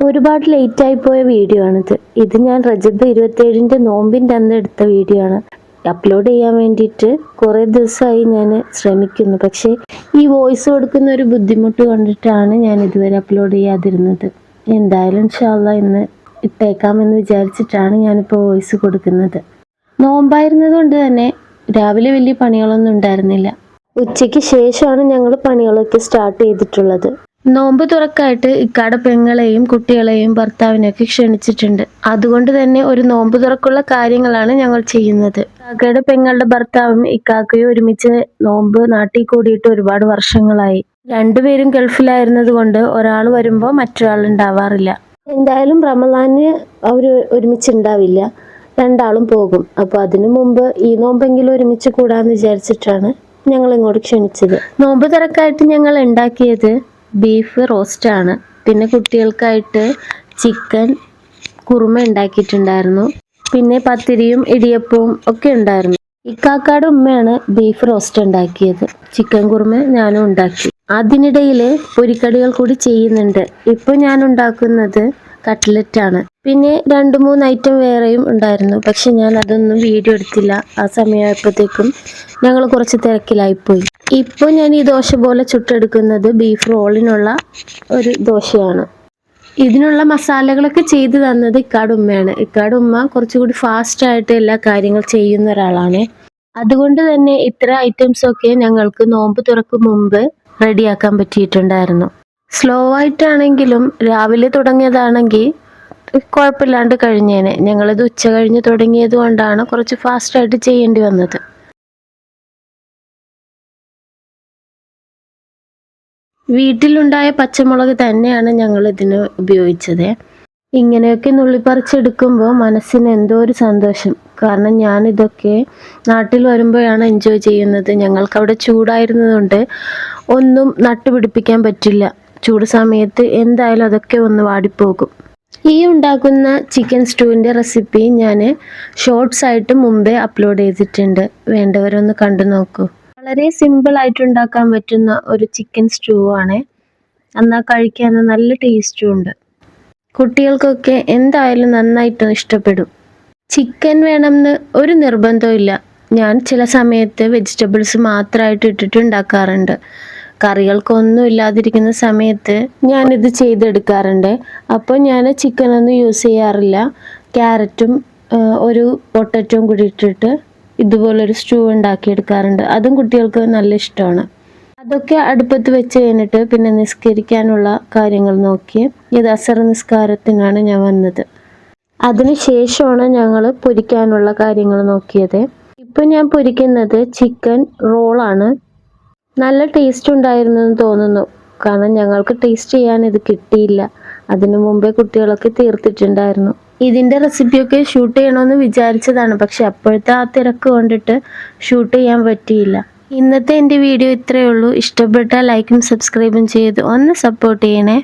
ഒരുപാട് ലേറ്റായി പോയ വീഡിയോ ആണിത്. ഇത് ഞാൻ റജബ് 27-ൻ്റെ നോമ്പിൻ്റെ അന്ന് എടുത്ത വീഡിയോ ആണ്. അപ്ലോഡ് ചെയ്യാൻ വേണ്ടിയിട്ട് കുറേ ദിവസമായി ഞാൻ ശ്രമിക്കുന്നു. പക്ഷേ ഈ വോയിസ് കൊടുക്കുന്ന ഒരു ബുദ്ധിമുട്ട് കൊണ്ടിട്ടാണ് ഞാൻ ഇതുവരെ അപ്ലോഡ് ചെയ്യാതിരുന്നത്. എന്തായാലും ഇൻഷാ അല്ലാഹ് ഇന്ന് ഇട്ടേക്കാമെന്ന് വിചാരിച്ചിട്ടാണ് ഞാനിപ്പോൾ വോയിസ് കൊടുക്കുന്നത്. നോമ്പായിരുന്നത് കൊണ്ട് തന്നെ രാവിലെ വലിയ പണികളൊന്നും ഉണ്ടായിരുന്നില്ല. ഉച്ചയ്ക്ക് ശേഷമാണ് ഞങ്ങൾ പണികളൊക്കെ സ്റ്റാർട്ട് ചെയ്തിട്ടുള്ളത്. നോമ്പ് തുറക്കായിട്ട് ഇക്കാടെ പെങ്ങളെയും കുട്ടികളെയും ഭർത്താവിനെയൊക്കെ ക്ഷണിച്ചിട്ടുണ്ട്. അതുകൊണ്ട് തന്നെ ഒരു നോമ്പ് തുറക്കുള്ള കാര്യങ്ങളാണ് ഞങ്ങൾ ചെയ്യുന്നത്. ഇക്കാക്കയുടെ പെങ്ങളുടെ ഭർത്താവും ഇക്കാക്കയും ഒരുമിച്ച് നോമ്പ് നാട്ടിൽ കൂടിയിട്ട് ഒരുപാട് വർഷങ്ങളായി. രണ്ടുപേരും ഗൾഫിലായിരുന്നത് കൊണ്ട് ഒരാൾ വരുമ്പോൾ മറ്റൊരാൾ ഉണ്ടാവാറില്ല. എന്തായാലും റമദാന് അവർ ഒരുമിച്ചുണ്ടാവില്ല, രണ്ടാളും പോകും. അപ്പോൾ അതിനു മുമ്പ് ഈ നോമ്പെങ്കിലും ഒരുമിച്ച് കൂടാന്ന് വിചാരിച്ചിട്ടാണ് ഞങ്ങൾ ഇങ്ങോട്ട് ക്ഷണിച്ചത്. നോമ്പ് തുറക്കായിട്ട് ഞങ്ങൾ ഉണ്ടാക്കിയത് ബീഫ് റോസ്റ്റാണ്. പിന്നെ കുട്ടികൾക്കായിട്ട് ചിക്കൻ കുറുമ ഉണ്ടാക്കിയിട്ടുണ്ടായിരുന്നു. പിന്നെ പത്തിരിയും ഇടിയപ്പവും ഒക്കെ ഉണ്ടായിരുന്നു. ഇക്കാക്കാട് ഉമ്മയാണ് ബീഫ് റോസ്റ്റ് ഉണ്ടാക്കിയത്. ചിക്കൻ കുറുമ ഞാനും ഉണ്ടാക്കി. അതിനിടയിൽ പൊരിക്കടികൾ കൂടി ചെയ്യുന്നുണ്ട്. ഇപ്പോൾ ഞാൻ ഉണ്ടാക്കുന്നത് കട്ട്ലറ്റാണ്. പിന്നെ 2-3 ഐറ്റം വേറെയും ഉണ്ടായിരുന്നു. പക്ഷെ ഞാൻ അതൊന്നും വീഡിയോ എടുത്തില്ല. ആ സമയമായപ്പോഴത്തേക്കും ഞങ്ങൾ കുറച്ച് തിരക്കിലായിപ്പോയി. ഇപ്പോൾ ഞാൻ ഈ ദോശ പോലെ ചുട്ടെടുക്കുന്നത് ബീഫ് റോളിനുള്ള ഒരു ദോശയാണ്. ഇതിനുള്ള മസാലകളൊക്കെ ചെയ്തു തന്നത് ഇക്കാട് ഉമ്മയാണ്. ഇക്കാട് ഉമ്മ കുറച്ചുകൂടി ഫാസ്റ്റായിട്ട് എല്ലാ കാര്യങ്ങൾ ചെയ്യുന്ന ഒരാളാണ്. അതുകൊണ്ട് തന്നെ ഇത്ര ഐറ്റംസൊക്കെ ഞങ്ങൾക്ക് നോമ്പ് തുറക്കും മുമ്പ് റെഡിയാക്കാൻ പറ്റിയിട്ടുണ്ടായിരുന്നു. സ്ലോ ആയിട്ടാണെങ്കിലും രാവിലെ തുടങ്ങിയതാണെങ്കിൽ കുഴപ്പമില്ലാണ്ട് കഴിഞ്ഞേനെ. ഞങ്ങളിത് ഉച്ച കഴിഞ്ഞ് തുടങ്ങിയത് കൊണ്ടാണ് കുറച്ച് ഫാസ്റ്റായിട്ട് ചെയ്യേണ്ടി വന്നത്. വീട്ടിലുണ്ടായ പച്ചമുളക് തന്നെയാണ് ഞങ്ങൾ ഇതിന് ഉപയോഗിച്ചത്. ഇങ്ങനെയൊക്കെ നുള്ളിപ്പറിച്ചെടുക്കുമ്പോൾ മനസ്സിന് എന്തോ ഒരു സന്തോഷം. കാരണം ഞാനിതൊക്കെ നാട്ടിൽ വരുമ്പോഴാണ് എൻജോയ് ചെയ്യുന്നത്. ഞങ്ങൾക്കവിടെ ചൂടായിരുന്നതുകൊണ്ട് ഒന്നും നട്ടുപിടിപ്പിക്കാൻ പറ്റില്ല. ചൂട് സമയത്ത് എന്തായാലും അതൊക്കെ ഒന്ന് വാടിപ്പോകും. ഈ ഉണ്ടാക്കുന്ന ചിക്കൻ സ്റ്റൂവിൻ്റെ റെസിപ്പി ഞാൻ ഷോർട്സ് ആയിട്ട് മുമ്പേ അപ്ലോഡ് ചെയ്തിട്ടുണ്ട്. വേണ്ടവരൊന്ന് കണ്ടു നോക്കൂ. വളരെ സിമ്പിളായിട്ട് ഉണ്ടാക്കാൻ പറ്റുന്ന ഒരു ചിക്കൻ സ്റ്റൂ ആണ്. എന്നാൽ കഴിക്കാൻ നല്ല ടേസ്റ്റും ഉണ്ട്. കുട്ടികൾക്കൊക്കെ എന്തായാലും നന്നായിട്ട് ഇഷ്ടപ്പെടും. ചിക്കൻ വേണമെന്ന് ഒരു നിർബന്ധവും ഇല്ല. ഞാൻ ചില സമയത്ത് വെജിറ്റബിൾസ് മാത്രമായിട്ട് ഇട്ടിട്ട് ഉണ്ടാക്കാറുണ്ട്. കറികൾക്കൊന്നും ഇല്ലാതിരിക്കുന്ന സമയത്ത് ഞാനിത് ചെയ്തെടുക്കാറുണ്ട്. അപ്പോൾ ഞാൻ ചിക്കനൊന്നും യൂസ് ചെയ്യാറില്ല. ക്യാരറ്റും ഒരു പൊട്ടറ്റോയും കൂടി ഇട്ടിട്ട് ഇതുപോലൊരു സ്റ്റൂ ഉണ്ടാക്കിയെടുക്കാറുണ്ട്. അതും കുട്ടികൾക്ക് നല്ല ഇഷ്ടമാണ്. അതൊക്കെ അടുപ്പത്ത് വെച്ച് കഴിഞ്ഞിട്ട് പിന്നെ നിസ്കരിക്കാനുള്ള കാര്യങ്ങൾ നോക്കി. ഇത് അസർ നിസ്കാരത്തിനാണ് ഞാൻ വന്നത്. അതിന് ശേഷമാണ് ഞങ്ങൾ പൊരിക്കാനുള്ള കാര്യങ്ങൾ നോക്കിയത്. ഇപ്പം ഞാൻ പൊരിക്കുന്നത് ചിക്കൻ റോളാണ്. നല്ല ടേസ്റ്റ് ഉണ്ടായിരുന്നു എന്ന് തോന്നുന്നു. കാരണം ഞങ്ങൾക്ക് ടേസ്റ്റ് ചെയ്യാൻ ഇത് കിട്ടിയില്ല. അതിനു മുമ്പേ കുട്ടികളൊക്കെ തീർത്തിട്ടുണ്ടായിരുന്നു. ഇതിൻ്റെ റെസിപ്പിയൊക്കെ ഷൂട്ട് ചെയ്യണമെന്ന് വിചാരിച്ചതാണ്. പക്ഷെ അപ്പോഴത്തെ ആ തിരക്ക് കൊണ്ടിട്ട് ഷൂട്ട് ചെയ്യാൻ പറ്റിയില്ല. ഇന്നത്തെ എൻ്റെ വീഡിയോ ഇത്രയേ ഉള്ളൂ. ഇഷ്ടപ്പെട്ടാൽ ലൈക്കും സബ്സ്ക്രൈബും ചെയ്ത് ഒന്ന് സപ്പോർട്ട് ചെയ്യണേ.